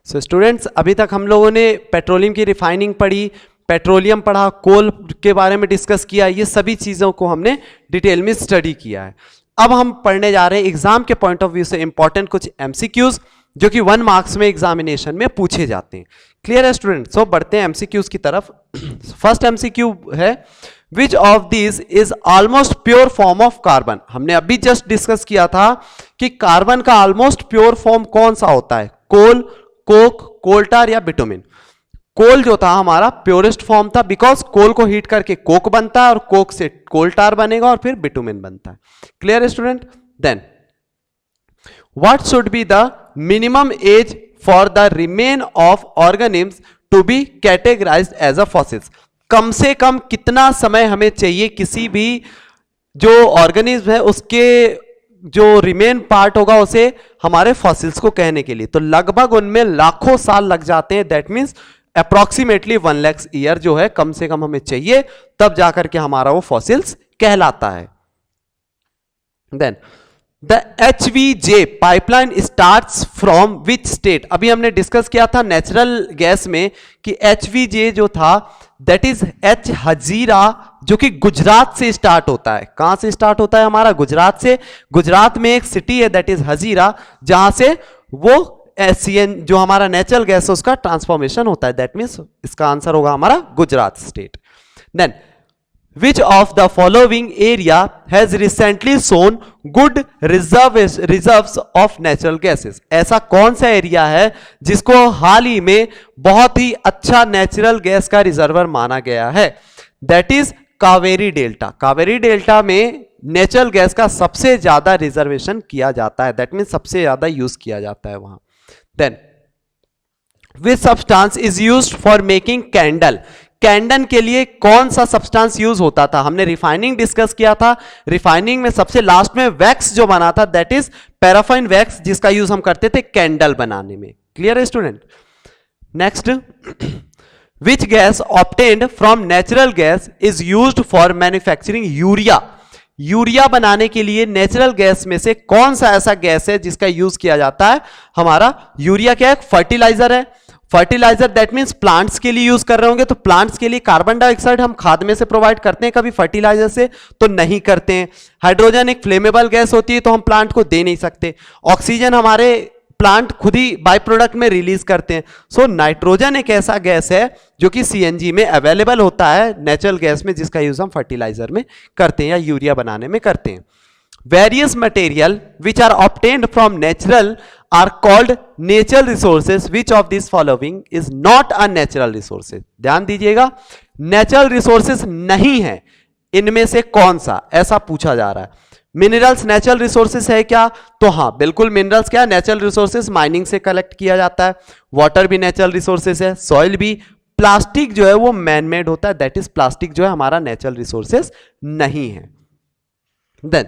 So students, अभी तक हम लोगों ने पेट्रोलियम की रिफाइनिंग पढ़ी, पेट्रोलियम पढ़ा, कोल के बारे में डिस्कस किया, ये सभी चीज़ों को हमने डिटेल में स्टडी किया है। अब हम पढ़ने जा रहे हैं एग्जाम के पॉइंट ऑफ व्यू से इंपॉर्टेंट कुछ एमसीक्यूज जो कि 1 मार्क्स में एग्जामिनेशन में पूछे जाते हैं। क्लियर है स्टूडेंट? सो बढ़ते हैं एमसीक्यूज की तरफ। फर्स्ट एमसीक्यू है, विच of this is almost pure form of carbon. हमने अभी जस्ट डिस्कस किया था कि कार्बन का ऑलमोस्ट प्योर फॉर्म कौन सा होता है, कोल, कोक, कोल्टार या बिटुमिन। कोल जो था हमारा प्योरेस्ट फॉर्म था, बिकॉज कोल को हीट करके कोक बनता है और कोक से कोल्टार बनेगा और फिर बिटुमिन बनता है। क्लियर है student? Then what should be the minimum age for the remain of organisms to be categorised as a fossils. कम से कम कितना समय हमें चाहिए किसी भी जो ऑर्गेनिज्म है उसके जो रिमेन पार्ट होगा उसे हमारे फॉसिल्स को कहने के लिए? तो लगभग उनमें लाखों साल लग जाते हैं। That means approximately 1 lakh year जो है कम से कम हमें चाहिए, तब जाकर के हमारा वो फॉसिल्स कहलाता है। Then the HVJ pipeline starts from which state. अभी हमने डिस्कस किया था नेचुरल गैस में कि HVJ जो था दैट इज H हजीरा, जो कि गुजरात से स्टार्ट होता है। कहां से स्टार्ट होता है हमारा? गुजरात से। गुजरात में एक सिटी है दैट इज हजीरा, जहां से वो SCN जो हमारा नेचुरल गैस है उसका ट्रांसफॉर्मेशन होता है। दैट मीन्स इसका आंसर होगा हमारा Gujarat state. Then Which of the following area has recently shown good reserves of natural gases? ऐसा कौन सा एरिया है जिसको हाल ही में बहुत ही अच्छा नेचुरल गैस का रिजर्वर माना गया है? That is Kaveri delta. Kaveri delta में नेचुरल गैस का सबसे ज्यादा रिजर्वेशन किया जाता है। दैट मीन सबसे ज्यादा यूज किया जाता है वहां। Then which substance is used for making candle. Candle के लिए कौन सा सब्सटेंस यूज होता था? हमने रिफाइनिंग डिस्कस किया था। रिफाइनिंग में सबसे लास्ट में वैक्स जो बना था दैट इज पैराफाइन वैक्स, जिसका यूज हम करते थे कैंडल बनाने में। क्लियर है student? Next, which gas obtained from natural gas is used for manufacturing urea. Urea बनाने के लिए नेचुरल गैस में से कौन सा ऐसा गैस है जिसका यूज किया जाता है? हमारा यूरिया क्या है? फर्टिलाइजर है। फर्टिलाइजर दैट मीन्स प्लांट्स के लिए यूज कर रहे होंगे, तो प्लांट्स के लिए कार्बन डाइऑक्साइड हम खाद में से प्रोवाइड करते हैं, कभी फर्टिलाइजर से तो नहीं करते हैं। हाइड्रोजन एक फ्लेमेबल गैस होती है तो हम प्लांट को दे नहीं सकते। ऑक्सीजन हमारे प्लांट खुद ही बाय प्रोडक्ट में रिलीज करते हैं। सो नाइट्रोजन एक ऐसा गैस है जो कि CNG में अवेलेबल होता है नेचुरल गैस में, जिसका यूज हम फर्टिलाइजर में करते हैं या यूरिया बनाने में करते हैं। Various material which are obtained from natural are called natural resources. Which of these following is not a natural resources? ध्यान दीजिएगा, नेचुरल रिसोर्सेस नहीं है, इनमें से कौन सा, ऐसा पूछा जा रहा है। मिनरल्स नेचुरल रिसोर्सेस है क्या? तो हाँ बिल्कुल, मिनरल्स क्या नेचुरल रिसोर्सेस, माइनिंग से कलेक्ट किया जाता है। वाटर भी नेचुरल रिसोर्सेस है, सॉइल भी। प्लास्टिक जो है वो मैन मेड होता है, दैट इज प्लास्टिक जो है हमारा नेचुरल रिसोर्सेस नहीं है। Then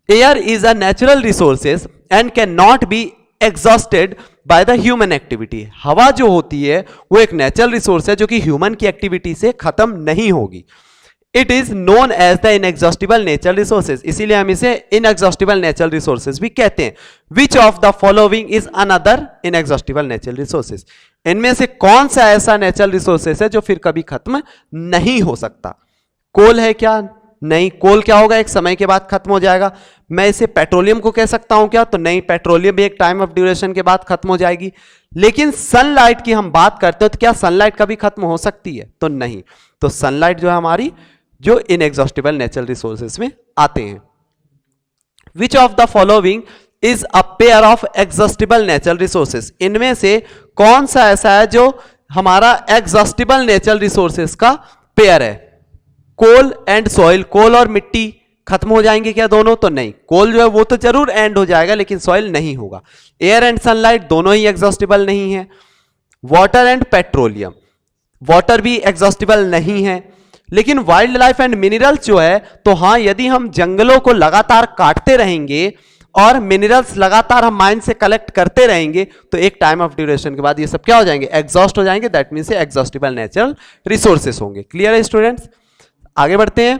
air is a natural resources and can not be exhausted by the human activity. हवा जो होती है वो एक नेचुरल रिसोर्स है जो कि ह्यूमन की एक्टिविटी से खत्म नहीं होगी। It is known as the inexhaustible natural resources, इसीलिए हम इसे इनएग्जॉस्टिबल नेचुरल रिसोर्सेज भी कहते हैं। Which of the following is another inexhaustible natural resources. इनमें से कौन सा ऐसा नेचुरल रिसोर्सेज है जो फिर कभी खत्म नहीं हो सकता? कोल है क्या? नहीं। कोल क्या होगा? एक समय के बाद खत्म हो जाएगा। मैं इसे पेट्रोलियम को कह सकता हूं क्या? तो नहीं, पेट्रोलियम भी एक टाइम ऑफ ड्यूरेशन के बाद खत्म हो जाएगी। लेकिन सनलाइट की हम बात करते हो तो क्या सनलाइट कभी खत्म हो सकती है? तो नहीं। तो सनलाइट जो है हमारी जो इनएग्जॉस्टिबल नेचुरल रिसोर्सेज में आते हैं। Which of the following is a pair of exhaustible natural resources. इनमें से कौन सा ऐसा है जो हमारा एग्जॉस्टिबल नेचुरल रिसोर्सेज का पेयर है? कोल एंड सॉइल। कोल और मिट्टी खत्म हो जाएंगे क्या दोनों? तो नहीं। कोल जो है वो तो जरूर एंड हो जाएगा लेकिन सॉइल नहीं होगा। एयर एंड सनलाइट दोनों ही एग्जॉस्टिबल नहीं है। वाटर एंड पेट्रोलियम, वाटर भी एग्जॉस्टिबल नहीं है। लेकिन वाइल्ड लाइफ एंड मिनरल्स जो है, तो हाँ, यदि हम जंगलों को लगातार काटते रहेंगे और मिनरल्स लगातार हम माइन से कलेक्ट करते रहेंगे तो एक टाइम ऑफ ड्यूरेशन के बाद ये सब क्या हो जाएंगे? एग्जॉस्ट हो जाएंगे। That means exhaustible natural resources होंगे। क्लियर है स्टूडेंट्स? आगे बढ़ते हैं।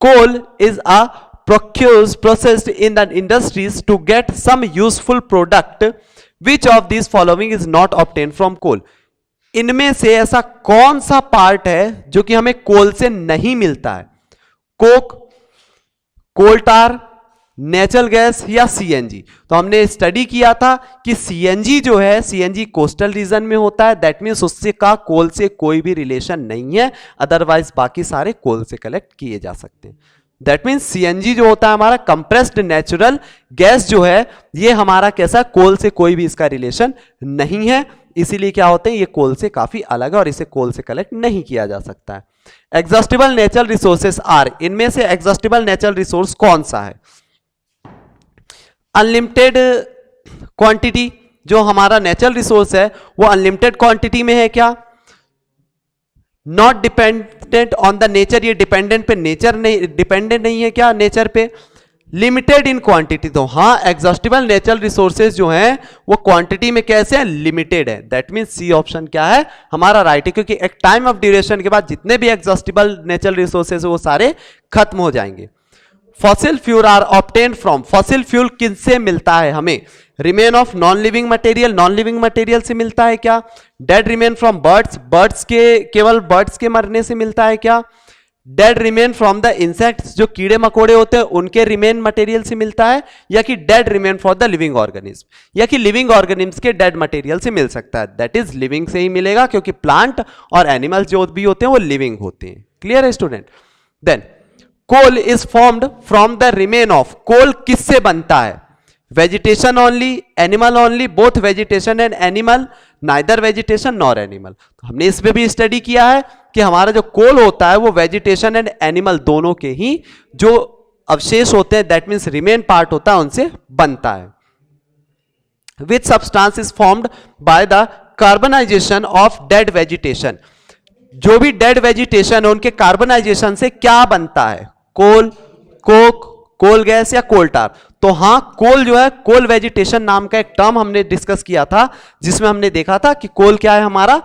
Coal is a processed in the industries to get some useful product which of this following is not obtain from coal, इनमें से ऐसा कौन सा पार्ट है जो कि हमें कोल से नहीं मिलता है? कोक, कोल टार, नेचुरल गैस या सीएनजी? तो हमने स्टडी किया था कि सीएनजी जो है, सीएनजी कोस्टल रीजन में होता है, दैट मीन्स उससे का कोल से कोई भी रिलेशन नहीं है, अदरवाइज बाकी सारे कोल से कलेक्ट किए जा सकते हैं। दैट मीन्स सीएनजी जो होता है हमारा कंप्रेस्ड नेचुरल गैस जो है, ये हमारा कैसा, कोल से कोई भी इसका रिलेशन नहीं है, इसीलिए क्या होते हैं, ये कोल से काफी अलग है और इसे कोल से कलेक्ट नहीं किया जा सकता है। एग्जॉस्टिबल नेचुरल रिसोर्सेस आर, इनमें से एग्जॉस्टिबल नेचुरल रिसोर्स कौन सा है? अनलिमिटेड क्वांटिटी, जो हमारा नेचुरल रिसोर्स है वो अनलिमिटेड क्वांटिटी में है क्या? Not dependent on the nature, ये डिपेंडेंट पे नेचर नहीं, डिपेंडेंट नहीं है क्या नेचर पे? लिमिटेड इन क्वांटिटी, तो हाँ एग्जॉस्टिबल नेचुरल रिसोर्सेज जो हैं वो क्वांटिटी में कैसे हैं, लिमिटेड है। दैट मींस सी ऑप्शन क्या है हमारा राइट है, क्योंकि एक टाइम ऑफ ड्यूरेशन के बाद जितने भी एग्जॉस्टिबल नेचुरल रिसोर्सेज वो सारे खत्म हो जाएंगे। Fossil fuel are obtain from, fossil fuel किससे मिलता है हमें? Remain of non living material, non living material से मिलता है क्या? Dead remain from birds, birds के, केवल बर्ड्स के मरने से मिलता है क्या? Dead remain from the insects, जो कीड़े मकोड़े होते हैं उनके रिमेन मटेरियल से मिलता है, या कि dead remain for the living organism, या कि लिविंग ऑर्गेनिज्म के डेड मटेरियल से मिल सकता है? दैट इज लिविंग से ही मिलेगा, क्योंकि प्लांट और एनिमल्स जो भी होते हैं वो लिविंग होते हैं। क्लियर है student? Then coal is formed from the remain of, coal किससे बनता है? Vegetation only, animal only, both vegetation and animal, neither vegetation nor animal. हमने इस पे भी स्टडी किया है कि हमारा जो कोल होता है वो वेजिटेशन एंड एनिमल दोनों के ही जो अवशेष होते हैं, दैट मीन्स रिमेन पार्ट होता है, उनसे बनता है। Which substance is formed by the carbonisation of dead vegetation, जो भी डेड वेजिटेशन है उनके कार्बनाइजेशन से क्या बनता है? कोल, कोक, कोल गैस या कोल टार? तो हाँ, कोल जो है, कोल वेजिटेशन नाम का एक टर्म हमने डिस्कस किया था, जिसमें हमने देखा था कि कोल क्या है हमारा,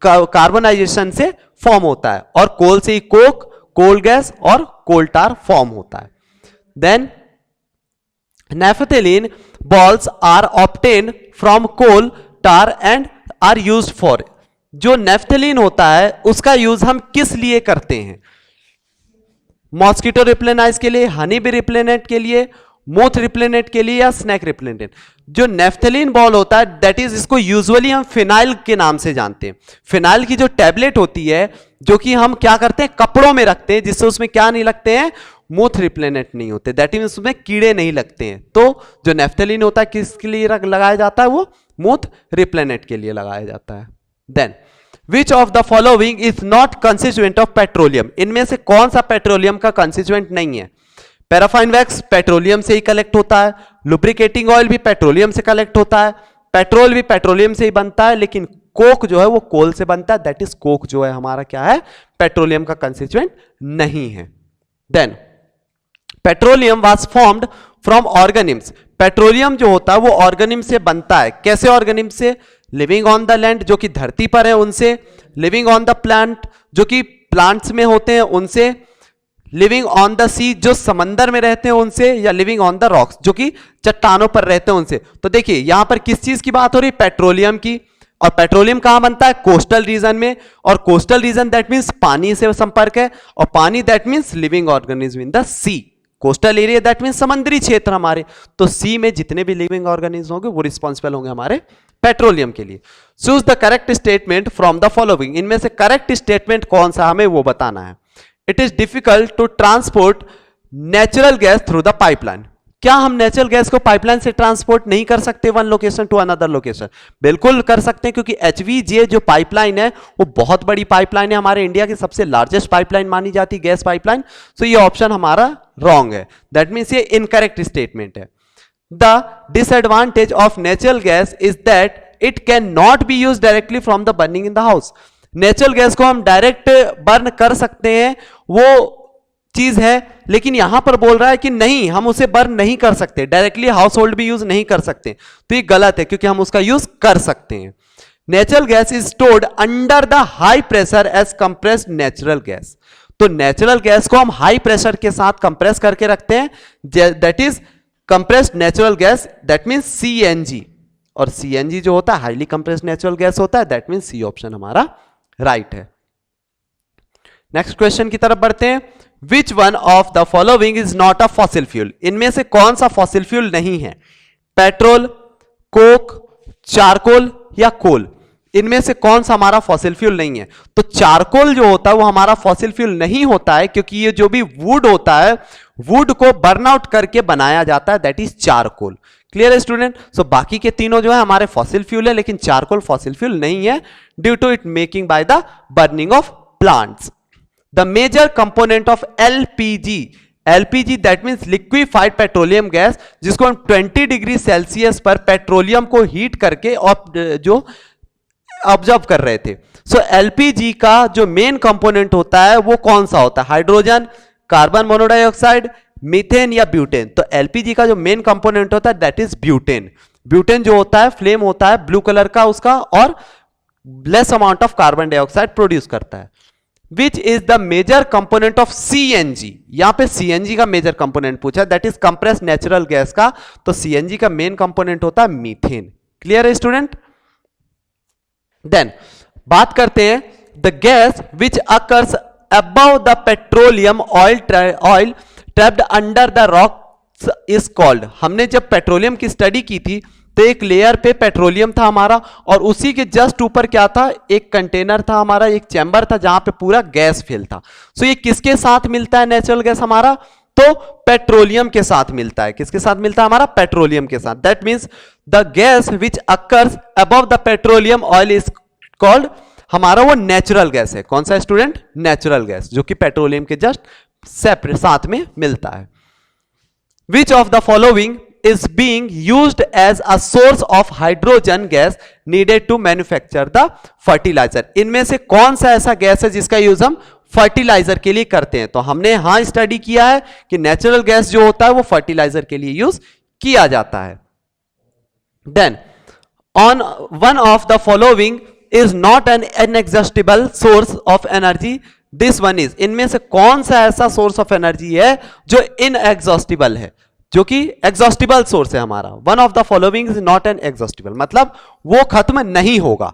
कार्बनाइजेशन से फॉर्म होता है, और कोल से ही कोक, कोल गैस और कोल टार फॉर्म होता है। Then naphthalene balls are obtain from coal tar and are used for, जो नेफ्थलीन होता है उसका यूज हम किस लिए करते हैं? मॉस्किटो रिप्लेनाइज के लिए, हनी बी रिप्लेनेंट के लिए, मोथ रिप्लेनेंट के लिए, या स्नैक रिप्लेनेंट? जो नेफ्थलीन बॉल होता है दैट इज, इसको यूजुअली हम फिनाइल के नाम से जानते हैं। फिनाइल की जो टैबलेट होती है जो कि हम क्या करते हैं, कपड़ों में रखते हैं, जिससे उसमें क्या नहीं लगते हैं, मोथ रिप्लेनेंट नहीं होते, दैट मींस उसमें कीड़े नहीं लगते हैं। तो जो नेफ्थलीन होता है किसके लिए लगाया जाता है, वो मोथ रिप्लेनेंट के लिए लगाया जाता है। Then which of the following is not constituent of petroleum, इनमें से कौन सा पेट्रोलियम का कंस्टिट्यूएंट नहीं है? पैराफाइन वैक्स पेट्रोलियम से ही कलेक्ट होता है, लुब्रिकेटिंग ऑयल भी पेट्रोलियम से कलेक्ट होता है, पेट्रोल भी पेट्रोलियम से ही बनता है, लेकिन कोक जो है वो कोल से बनता है, दैट इज कोक जो है हमारा क्या है, पेट्रोलियम का कंस्टिट्यूएंट नहीं है। Then petroleum was formed from organisms, petroleum जो होता है वो ऑर्गेनिम से बनता है। कैसे ऑर्गेनिम से? लिविंग ऑन द लैंड, जो कि धरती पर है उनसे, लिविंग ऑन द प्लांट, जो कि प्लांट्स में होते हैं उनसे, लिविंग ऑन द सी, जो समंदर में रहते हैं उनसे, या लिविंग ऑन द रॉक्स, जो कि चट्टानों पर रहते हैं उनसे। तो देखिए यहां पर किस चीज की बात हो रही है, पेट्रोलियम की। और पेट्रोलियम कहां बनता है? कोस्टल रीजन में, और कोस्टल रीजन दैट मींस पानी से संपर्क है, और पानी that means living organism in the sea. Coastal area that means समुद्री क्षेत्र हमारे, तो सी में जितने भी लिविंग ऑर्गेनिज्म होंगे वो रिस्पॉन्सिबल होंगे हमारे पेट्रोलियम के लिए। Choose the correct statement from the following, इनमें से करेक्ट स्टेटमेंट कौन सा हमें वो बताना है। It is difficult to transport natural gas through the pipeline, क्या हम नेचुरल गैस को पाइपलाइन से ट्रांसपोर्ट नहीं कर सकते one location to another location? बिल्कुल कर सकते हैं, क्योंकि HVJ जो पाइपलाइन है वो बहुत बड़ी पाइपलाइन है, हमारे इंडिया की सबसे लार्जेस्ट पाइपलाइन मानी जाती है गैस पाइपलाइन। सो ये ऑप्शन हमारा रॉन्ग है, दैट मीन्स ये इनकरेक्ट स्टेटमेंट है। The disadvantage of natural gas is that it can not B use directly from the burning in the house, natural gas को हम डायरेक्ट बर्न कर सकते हैं वो चीज है, लेकिन यहां पर बोल रहा है कि नहीं, हम उसे बर्न नहीं कर सकते, डायरेक्टली हाउस होल्ड भी यूज नहीं कर सकते, तो ये गलत है क्योंकि हम उसका यूज कर सकते हैं। Natural gas is stored under the high pressure as compressed natural gas, तो नेचुरल गैस को हम हाई प्रेशर के साथ कंप्रेस करके रखते हैं, that is compressed natural gas, that means CNG। और सीएनजी जो होता है हाईली कंप्रेस्ड नेचुरल गैस होता है, दैट मीन सी ऑप्शन हमारा राइट है। नेक्स्ट क्वेश्चन की तरफ बढ़ते हैं। Which one of the following is not a fossil fuel? इनमें से कौन सा फॉसिल फ्यूल नहीं है? पेट्रोल, कोक, चारकोल या कोल? इनमें से कौन सा हमारा फॉसिल फ्यूल नहीं है? तो चारकोल जो होता है वो हमारा फॉसिल फ्यूल नहीं होता है, क्योंकि ये जो भी वुड होता है, वुड को बर्न आउट करके बनाया जाता है, दैट इज चारकोल। क्लियर है स्टूडेंट? सो बाकी के तीनों जो है हमारे फॉसिल फ्यूल है, लेकिन चारकोल फॉसिल फ्यूल नहीं है due to it making by the burning of plants. The major component of LPG, LPG that means liquefied petroleum gas, जिसको हम 20 डिग्री सेल्सियस पर पेट्रोलियम को हीट करके जो ऑब्जर्व कर रहे थे। सो एलपीजी का जो मेन कंपोनेंट होता है वो कौन सा होता है? हाइड्रोजन, कार्बन मोनोडाइऑक्साइड, मीथेन या ब्यूटेन? तो एलपीजी का जो मेन कंपोनेंट होता है दैट इज ब्यूटेन। ब्यूटेन जो होता है फ्लेम होता है ब्लू कलर का उसका, और less amount of carbon dioxide produce करता है। Which is the major component of CNG? यहां पे सीएनजी का मेजर कंपोनेंट पूछा, that is compressed natural gas का। तो सीएनजी का मेन कंपोनेंट होता है मीथेन। क्लियर है स्टूडेंट? देन बात करते हैं the gas which occurs above the petroleum oil trapped under the rocks is called. हमने जब पेट्रोलियम की स्टडी की थी तो एक लेयर पे पेट्रोलियम था हमारा, और उसी के जस्ट ऊपर क्या था? एक कंटेनर था हमारा, एक चैम्बर था जहां पे पूरा गैस फिल था। सो ये किसके साथ मिलता है नेचुरल गैस हमारा? तो पेट्रोलियम के साथ मिलता है। किसके साथ मिलता है हमारा? पेट्रोलियम के साथ। That means the gas which occurs above the petroleum oil is called, हमारा वो नेचुरल गैस है। कौन सा स्टूडेंट? नेचुरल गैस, जो कि पेट्रोलियम के जस्ट सेपरेट साथ में मिलता है। विच of the following is being used as a source of hydrogen gas needed to manufacture the fertilizer? इनमें से कौन सा ऐसा गैस है जिसका यूज हम फर्टिलाइजर के लिए करते हैं? तो हमने यहां स्टडी किया है कि नेचुरल गैस जो होता है वो फर्टिलाइजर के लिए यूज किया जाता है। Then on one of the following is not an inexhaustible source of energy, this one is. इनमें से कौन सा ऐसा सोर्स ऑफ एनर्जी है जो इनएग्जॉस्टिबल है, जो कि एग्जॉस्टिबल सोर्स है हमारा? One of the following is not N exhaustible, मतलब वो खत्म नहीं होगा।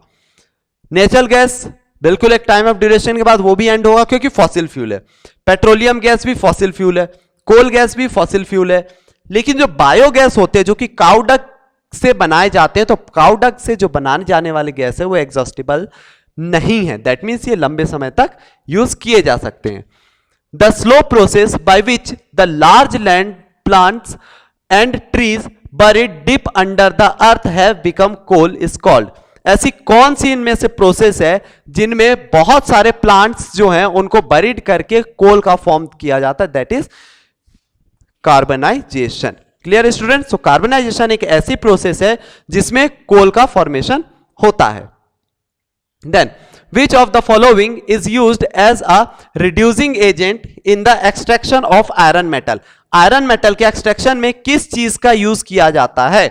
नेचुरल गैस बिल्कुल एक टाइम ऑफ ड्यूरेशन के बाद वो भी एंड होगा, क्योंकि फॉसिल फ्यूल है। पेट्रोलियम गैस भी फॉसिल फ्यूल है, कोल गैस भी फॉसिल फ्यूल है। लेकिन जो बायोगैस होते हैं, जो कि काउडक से बनाए जाते हैं, तो काउडक से जो बनाने जाने वाले गैस है वो एग्जॉस्टिबल नहीं है। दैट मीन्स ये लंबे समय तक यूज किए जा सकते हैं। The slow process by which the large land plants and trees buried deep under the earth have become coal is called। ऐसी कौन सी इनमें से प्रोसेस है जिनमें बहुत सारे प्लांट्स जो हैं उनको बरीड करके कोल का फॉर्म किया जाता है? That is carbonisation. Clear student? So carbonisation एक ऐसी प्रोसेस है जिसमें कोल का फॉर्मेशन होता है। Then which of the following is used as a reducing agent in the extraction of iron metal? Iron metal के एक्सट्रैक्शन में किस चीज का यूज किया जाता है?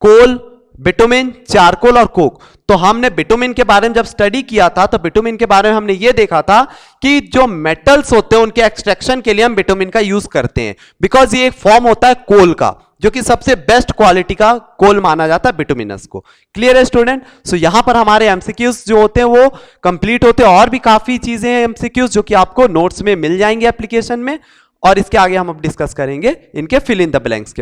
कोल, बिटुमिन, चारकोल और कोक। तो हमने बिटुमिन के बारे में जब स्टडी किया था तो बिटुमिन के बारे में हमने ये देखा था कि जो मेटल्स होते हैं उनके एक्सट्रैक्शन के लिए हम बिटुमिन का यूज करते हैं, बिकॉज ये एक फॉर्म होता है कोल का, जो कि सबसे बेस्ट क्वालिटी का कोल माना जाता है बिटुमिनस को। क्लियर है स्टूडेंट? सो यहां पर हमारे एमसीक्यूज जो होते हैं वो कंप्लीट होते हैं। और भी काफी चीजें हैं एमसीक्यूज जो कि आपको नोट्स में मिल जाएंगे एप्लीकेशन में, और इसके आगे हम अब डिस्कस करेंगे इनके फिल इन द ब्लैंक्स के